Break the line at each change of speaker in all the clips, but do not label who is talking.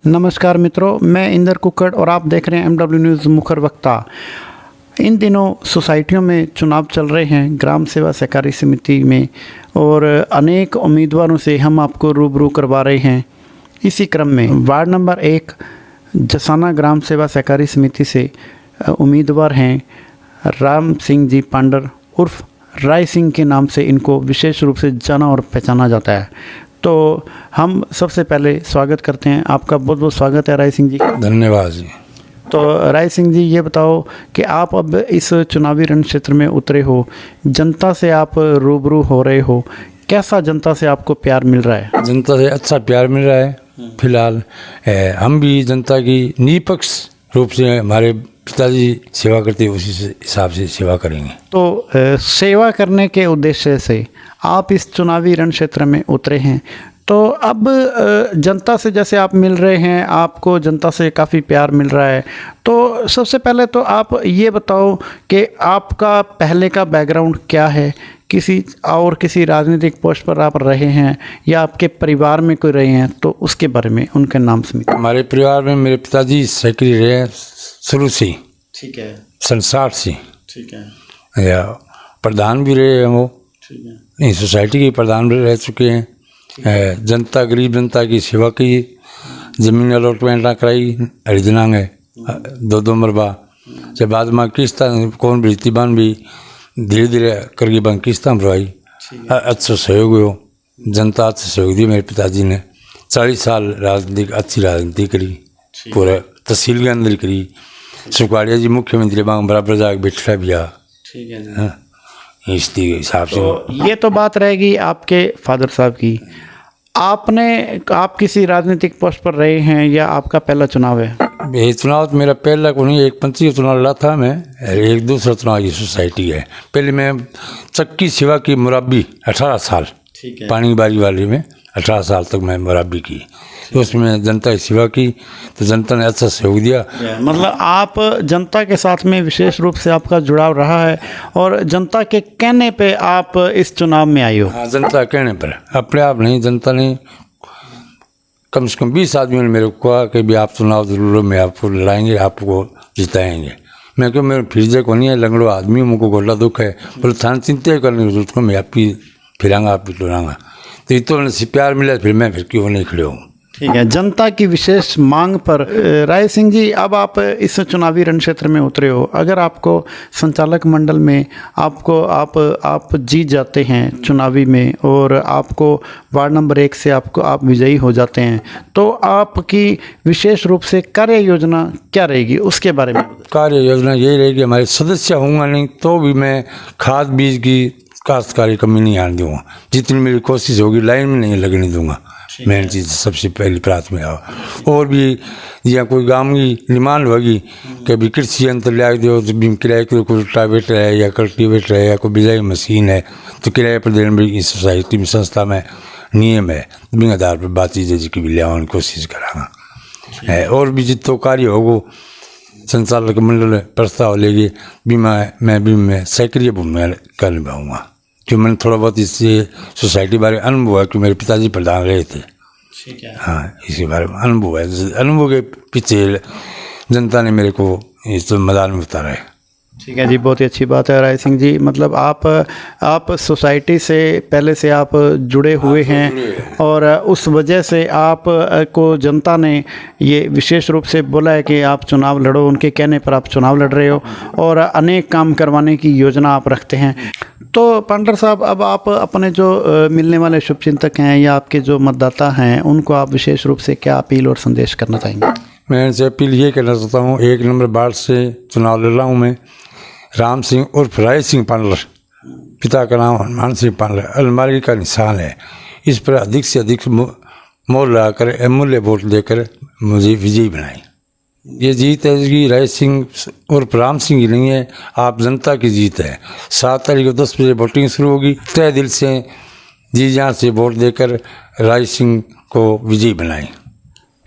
नमस्कार मित्रों, मैं इंदर कुक्कड़ और आप देख रहे हैं MW न्यूज़ मुखर वक्ता। इन दिनों सोसाइटियों में चुनाव चल रहे हैं ग्राम सेवा सहकारी समिति में, और अनेक उम्मीदवारों से हम आपको रूबरू करवा रहे हैं। इसी क्रम में वार्ड नंबर 1 जसाना ग्राम सेवा सहकारी समिति से उम्मीदवार हैं राम सिंह जी पांडर उर्फ राय सिंह के नाम से इनको विशेष रूप से जाना और पहचाना जाता है। तो हम सबसे पहले स्वागत करते हैं, आपका बहुत बहुत स्वागत है राय सिंह जी।
धन्यवाद जी।
तो राय सिंह जी, ये बताओ कि आप अब इस चुनावी रण क्षेत्र में उतरे हो, जनता से आप रूबरू हो रहे हो, कैसा जनता से आपको प्यार मिल रहा है?
जनता से अच्छा प्यार मिल रहा है फिलहाल। हम भी जनता की निष्पक्ष रूप से हमारे पिताजी सेवा करते हैं, उसी हिसाब से सेवा करेंगे।
तो सेवा करने के उद्देश्य से आप इस चुनावी रण क्षेत्र में उतरे हैं, तो अब जनता से जैसे आप मिल रहे हैं, आपको जनता से काफ़ी प्यार मिल रहा है, तो सबसे पहले तो आप ये बताओ कि आपका पहले का बैकग्राउंड क्या है? किसी राजनीतिक पोस्ट पर आप रहे हैं या आपके परिवार में कोई रहे हैं, तो उसके बारे में उनके नाम समेत।
हमारे परिवार में मेरे पिताजी सेक्रेटरी रहे हैं शुरू से।
ठीक है।
संसार से।
ठीक है।
या प्रधान भी रहे हैं वो।
ठीक है।
नहीं, सोसाइटी के प्रधान भी रह चुके हैं। जनता, गरीब जनता की सेवा की, ज़मीन अलॉटमेंट कराई हरिजनांग है 2-2 मरबा से बाद में किस्ता कौन भेजती बान भी धीरे धीरे करके बन किस्ता भरवाई। अच्छा सहयोग हो, जनता अच्छा सहयोग दी। मेरे पिताजी ने 40 साल अच्छी राजनीति करी, पूरा तहसील के अंदर करी। सुखाड़िया जी मुख्यमंत्री बांग बराबर जाकर बैठा भी आ।
ठीक है।
इस हिसाब से
तो ये तो बात रहेगी आपके फादर साहब की। आप किसी राजनीतिक पोस्ट पर रहे हैं या आपका पहला चुनाव है?
ये चुनाव तो मेरा पहला को नहीं, एक पंची चुनाव लड़ा था मैं, एक दूसरा चुनाव की सोसाइटी है। पहले मैं चक्की सेवा की मुरब्बी 18 साल।
ठीक है।
पानी बारी वाले में 18 साल तक मैं मुरब्बी की, तो उसमें जनता की सेवा की, तो जनता ने अच्छा सहयोग दिया।
मतलब आप जनता के साथ में विशेष रूप से आपका जुड़ाव रहा है और जनता के कहने पे आप इस चुनाव में आई हो?
हाँ, जनता के कहने पर, अपने आप नहीं। जनता ने कम से कम 20 आदमियों ने मेरे को कहा कि भी आप चुनाव जरूर, मैं आपको लड़ाएंगे, आपको जिताएंगे। मैं क्यों, मेरे फिर को नहीं है, लंगड़ो आदमी, मुझको गोला दुख है, बोले थान चिंता करने की जरूरत को, मैं आप ही फिरांगा, आप ही लड़ाऊंगा। तो इतना से प्यार मिला, फिर मैं क्यों नहीं खड़े हूँ।
ठीक है। जनता की विशेष मांग पर राय सिंह जी, अब आप इस चुनावी रण क्षेत्र में उतरे हो, अगर आपको संचालक मंडल में आप जीत जाते हैं चुनावी में और आपको वार्ड नंबर 1 से आप विजयी हो जाते हैं, तो आपकी विशेष रूप से कार्य योजना क्या रहेगी, उसके बारे में?
कार्य योजना यही रहेगी, हमारे सदस्य होऊंगा नहीं तो भी मैं खाद बीज की काश्तकारी कमी नहीं आने दूंगा। जितनी मेरी कोशिश होगी लाइन में नहीं लगने दूंगा। मेन चीज़ सबसे पहली प्राथमिकता। और भी या कोई गाँव की डिमांड होगी कि भी कृषि यंत्र ला दो, तो किराए के कोई रोटावेटर है या कल्टीवेटर है या कोई बिजाई मशीन है, तो किराए पर देने में इस सोसाइटी में संस्था में नियम है, बिन आधार पर बातचीत जिसकी भी लिया कोशिश करांगा। और भी जितो कार्य होगो संचालक मंडल प्रस्ताव लेगी, मैं भी सक्रिय भूमिका कर निभाऊँगा, क्यों मैंने थोड़ा बहुत इससे सोसाइटी बारे अनुभव है कि मेरे पिताजी प्रधान रहे थे।
ठीक है।
हाँ, इसके बारे में अनुभव है। अनुभव के पीछे जनता ने मेरे को इस मैदान में उतारा है।
ठीक है जी, बहुत ही अच्छी बात है राय सिंह जी। मतलब आप सोसाइटी से पहले से आप जुड़े हुए हैं और उस वजह से आप को जनता ने ये विशेष रूप से बोला है कि आप चुनाव लड़ो, उनके कहने पर आप चुनाव लड़ रहे हो और अनेक काम करवाने की योजना आप रखते हैं। तो पांडर साहब, अब आप अपने जो मिलने वाले शुभचिंतक हैं या आपके जो मतदाता हैं, उनको आप विशेष रूप से क्या अपील और संदेश करना चाहेंगे? मैं
इनसे अपील ये करना चाहता हूँ, 1 नंबर वार्ड से चुनाव लड़ रहा हूँ मैं, राम सिंह उर्फ राय सिंह पांडर, पिता का नाम हनुमान सिंह पांडर, अलमारी का निशान है। इस पर अधिक से अधिक मोल लगाकर अमूल्य वोट देकर मुझे विजयी बनाई। ये जीत है कि राय सिंह उर्फ राम सिंह की नहीं है, आप जनता की जीत है। 7 तारीख को 10 बजे वोटिंग शुरू होगी। तय दिल से जी जान से वोट देकर राय सिंह को विजयी बनाई।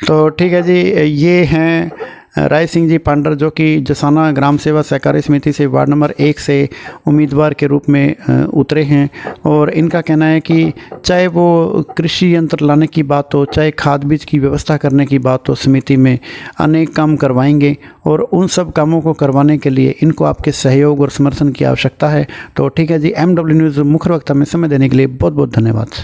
तो ठीक है जी, ये हैं राय सिंह जी पांडर जो कि जसाना ग्राम सेवा सहकारी समिति से वार्ड नंबर 1 से उम्मीदवार के रूप में उतरे हैं। और इनका कहना है कि चाहे वो कृषि यंत्र लाने की बात हो, चाहे खाद बीज की व्यवस्था करने की बात हो, समिति में अनेक काम करवाएंगे और उन सब कामों को करवाने के लिए इनको आपके सहयोग और समर्थन की आवश्यकता है। तो ठीक है जी, MW न्यूज़ मुखर वक्ता में समय देने के लिए बहुत बहुत धन्यवाद।